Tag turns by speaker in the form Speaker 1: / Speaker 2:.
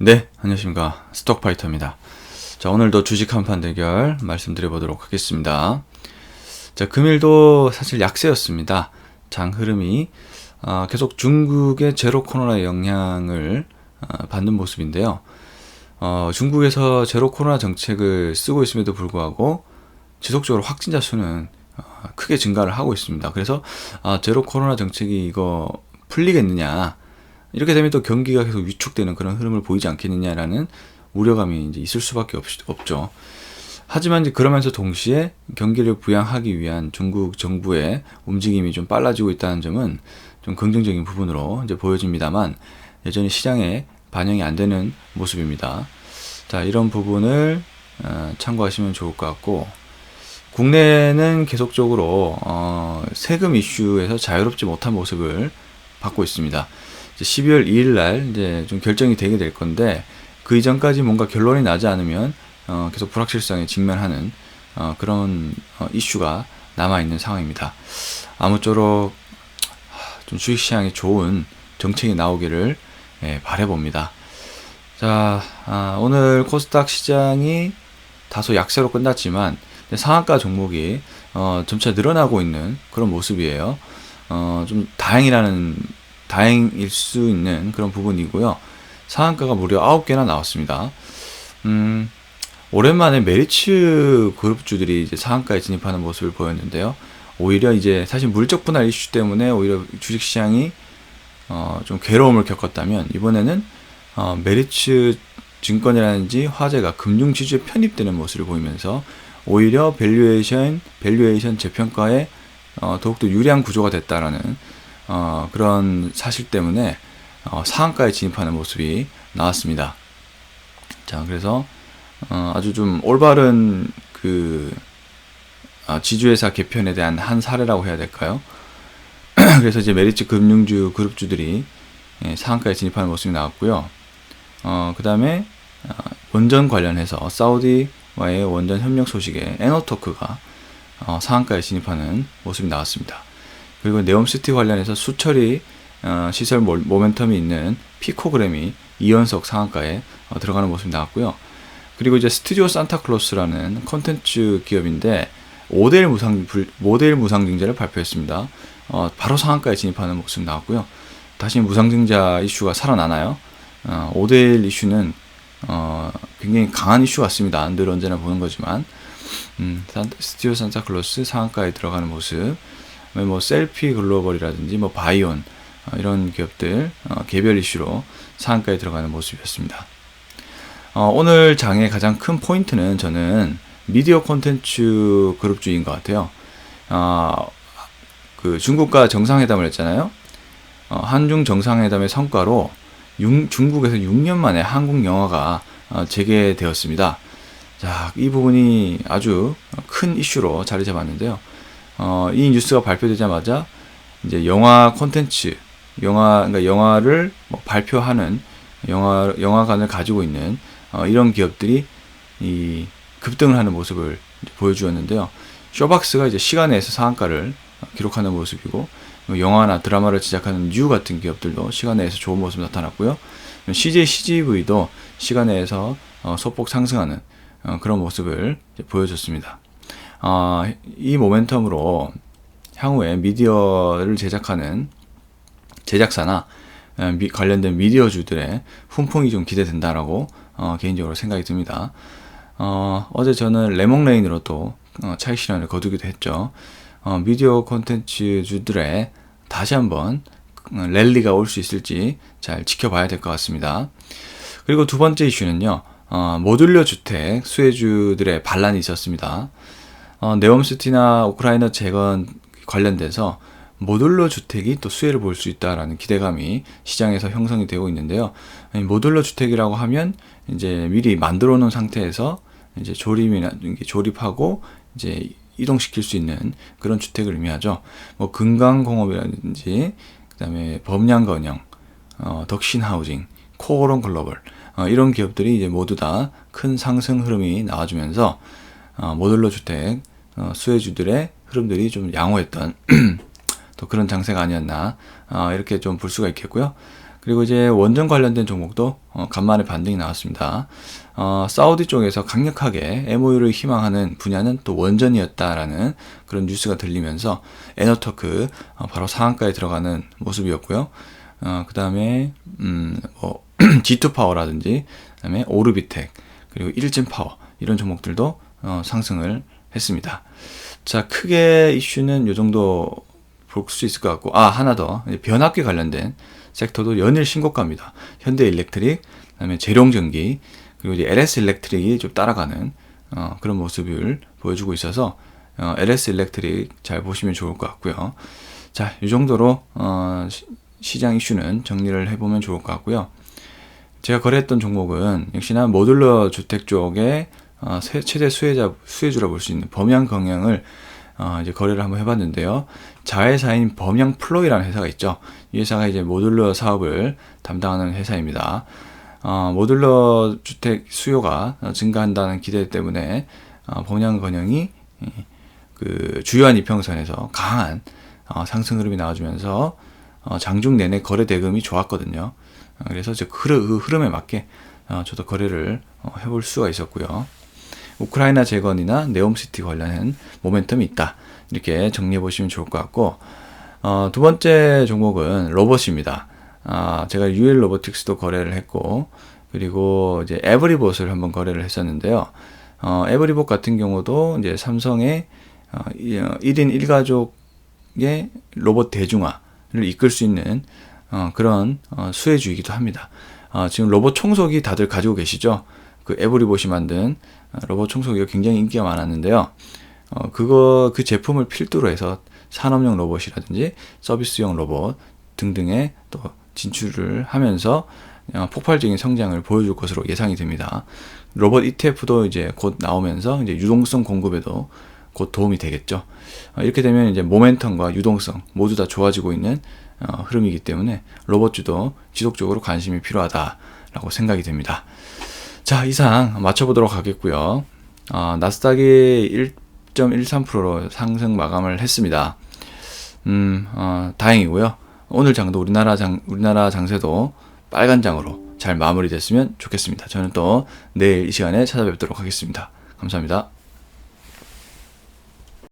Speaker 1: 네, 안녕하십니까. 스톡파이터입니다. 자, 오늘도 주식 한판 대결 말씀드려보도록 하겠습니다. 자, 금일도 사실 약세였습니다. 장 흐름이 계속 중국의 제로 코로나 영향을 받는 모습인데요. 중국에서 제로 코로나 정책을 쓰고 있음에도 불구하고 지속적으로 확진자 수는 크게 증가를 하고 있습니다. 그래서 제로 코로나 정책이 이거 풀리겠느냐, 이렇게 되면 또 경기가 계속 위축되는 그런 흐름을 보이지 않겠느냐라는 우려감이 이제 있을 수밖에 없죠. 하지만 이제 그러면서 동시에 경기를 부양하기 위한 중국 정부의 움직임이 좀 빨라지고 있다는 점은 좀 긍정적인 부분으로 이제 보여집니다만, 여전히 시장에 반영이 안 되는 모습입니다. 자, 이런 부분을 참고하시면 좋을 것 같고, 국내는 계속적으로 세금 이슈에서 자유롭지 못한 모습을 받고 있습니다. 12월 2일 날 이제 좀 결정이 되게 될 건데, 그 이전까지 뭔가 결론이 나지 않으면 계속 불확실성에 직면하는 그런 이슈가 남아 있는 상황입니다. 아무쪼록 좀 주식시장에 좋은 정책이 나오기를 바라봅니다. 자, 오늘 코스닥 시장이 다소 약세로 끝났지만 상한가 종목이 점차 늘어나고 있는 그런 모습이에요. 좀 다행일 수 있는 그런 부분이고요. 상한가가 무려 9개나 나왔습니다. 오랜만에 메리츠 그룹주들이 이제 상한가에 진입하는 모습을 보였는데요. 오히려 이제 사실 물적 분할 이슈 때문에 오히려 주식시장이 좀 괴로움을 겪었다면, 이번에는 메리츠 증권이라든지 화재가 금융 지주에 편입되는 모습을 보이면서 오히려 밸류에이션 재평가에 더욱더 유리한 구조가 됐다라는 그런 사실 때문에 상한가에 진입하는 모습이 나왔습니다. 자, 그래서 아주 좀 올바른 지주회사 개편에 대한 한 사례라고 해야 될까요? 그래서 이제 메리츠 금융주 그룹주들이 상한가에 진입하는 모습이 나왔고요. 그 다음에 원전 관련해서 사우디와의 원전 협력 소식에 에너토크가 상한가에 진입하는 모습이 나왔습니다. 그리고 네옴시티 관련해서 수처리 시설 모멘텀이 있는 피코그램이 2연속 상한가에 들어가는 모습이 나왔고요. 그리고 이제 스튜디오 산타클로스라는 콘텐츠 기업인데 모델 무상증자를 발표했습니다. 바로 상한가에 진입하는 모습이 나왔고요. 다시 무상증자 이슈가 살아나나요? 5대1 이슈는 굉장히 강한 이슈 같습니다. 늘 언제나 보는 거지만, 스튜디오 산타클로스 상한가에 들어가는 모습, 뭐 셀피 글로벌이라든지 뭐 바이온, 이런 기업들 개별 이슈로 상한가에 들어가는 모습이었습니다. 오늘 장의 가장 큰 포인트는 저는 미디어 콘텐츠 그룹주인 것 같아요. 그 중국과 정상회담을 했잖아요. 한중 정상회담의 성과로 중국에서 6년 만에 한국 영화가 재개되었습니다. 자, 이 부분이 아주 큰 이슈로 자리 잡았는데요. 이 뉴스가 발표되자마자 이제 영화 콘텐츠, 그러니까 영화를 발표하는 영화관을 가지고 있는 이런 기업들이 급등을 하는 모습을 보여주었는데요. 쇼박스가 이제 시간내에서 상한가를 기록하는 모습이고, 영화나 드라마를 제작하는 뉴 같은 기업들도 시간내에서 좋은 모습이 나타났고요. CJ CGV도 시간내에서 소폭 상승하는 그런 모습을 보여줬습니다. 이 모멘텀으로 향후에 미디어를 제작하는 제작사나 관련된 미디어주들의 훈풍이 좀 기대된다라고 개인적으로 생각이 듭니다. 어제 저는 레몽레인으로 또 차익 실현을 거두기도 했죠. 미디어 콘텐츠주들의 다시 한번 랠리가 올 수 있을지 잘 지켜봐야 될 것 같습니다. 그리고 두 번째 이슈는요, 모듈러 주택 수혜주들의 반란이 있었습니다. 네옴시티나 우크라이나 재건 관련돼서 모듈러 주택이 또 수혜를 볼 수 있다라는 기대감이 시장에서 형성이 되고 있는데요. 모듈러 주택이라고 하면 이제 미리 만들어 놓은 상태에서 이제 조립하고 이제 이동시킬 수 있는 그런 주택을 의미하죠. 뭐 금강공업이라든지 그다음에 범양건영, 덕신하우징, 코오롱 글로벌, 이런 기업들이 이제 모두 다 큰 상승 흐름이 나와주면서 모듈러 주택 수혜주들의 흐름들이 좀 양호했던 또 그런 장세가 아니었나, 이렇게 좀 볼 수가 있겠고요. 그리고 이제 원전 관련된 종목도 간만에 반등이 나왔습니다. 사우디 쪽에서 강력하게 MOU를 희망하는 분야는 또 원전이었다라는 그런 뉴스가 들리면서 에너터크 바로 상한가에 들어가는 모습이었고요. 그 다음에 G2파워라든지 그다음에 오르비텍 그리고 일진파워 이런 종목들도 상승을 했습니다. 자, 크게 이슈는 이 정도 볼 수 있을 것 같고, 하나 더 변압기 관련된 섹터도 연일 신고가입니다. 현대일렉트릭, 그다음에 재룡전기, 그리고 이제 LS일렉트릭이 좀 따라가는 그런 모습을 보여주고 있어서 LS일렉트릭 잘 보시면 좋을 것 같고요. 자, 이 정도로 시장 이슈는 정리를 해보면 좋을 것 같고요. 제가 거래했던 종목은 역시나 모듈러 주택 쪽에 최대 수혜주라 볼 수 있는 범양경영을 이제 거래를 한번 해봤는데요. 자회사인 범양플로이라는 회사가 있죠. 이 회사가 이제 모듈러 사업을 담당하는 회사입니다. 모듈러 주택 수요가 증가한다는 기대 때문에 범양건영이 그 주요한 이평선에서 강한 상승 흐름이 나와주면서 장중 내내 거래 대금이 좋았거든요. 그래서 그 흐름에 맞게 저도 거래를 해볼 수가 있었고요. 우크라이나 재건이나 네옴시티 관련한 모멘텀이 있다. 이렇게 정리해 보시면 좋을 것 같고, 두 번째 종목은 로봇입니다. 제가 UL 로보틱스도 거래를 했고, 그리고 이제 에브리봇을 한번 거래를 했었는데요. 에브리봇 같은 경우도 이제 삼성의 1인 1가족의 로봇 대중화를 이끌 수 있는 그런 수혜주이기도 합니다. 지금 로봇 청소기 다들 가지고 계시죠? 그 에브리봇이 만든 로봇 청소기가 굉장히 인기가 많았는데요. 그 제품을 필두로 해서 산업용 로봇이라든지 서비스용 로봇 등등에 또 진출을 하면서 폭발적인 성장을 보여줄 것으로 예상이 됩니다. 로봇 ETF도 이제 곧 나오면서 이제 유동성 공급에도 곧 도움이 되겠죠. 이렇게 되면 이제 모멘텀과 유동성 모두 다 좋아지고 있는 흐름이기 때문에 로봇주도 지속적으로 관심이 필요하다라고 생각이 됩니다. 자, 이상 맞춰보도록 하겠고요. 나스닥이 1.13%로 상승 마감을 했습니다. 다행이고요. 오늘 장도 우리나라 장세도 빨간 장으로 잘 마무리됐으면 좋겠습니다. 저는 또 내일 이 시간에 찾아뵙도록 하겠습니다. 감사합니다.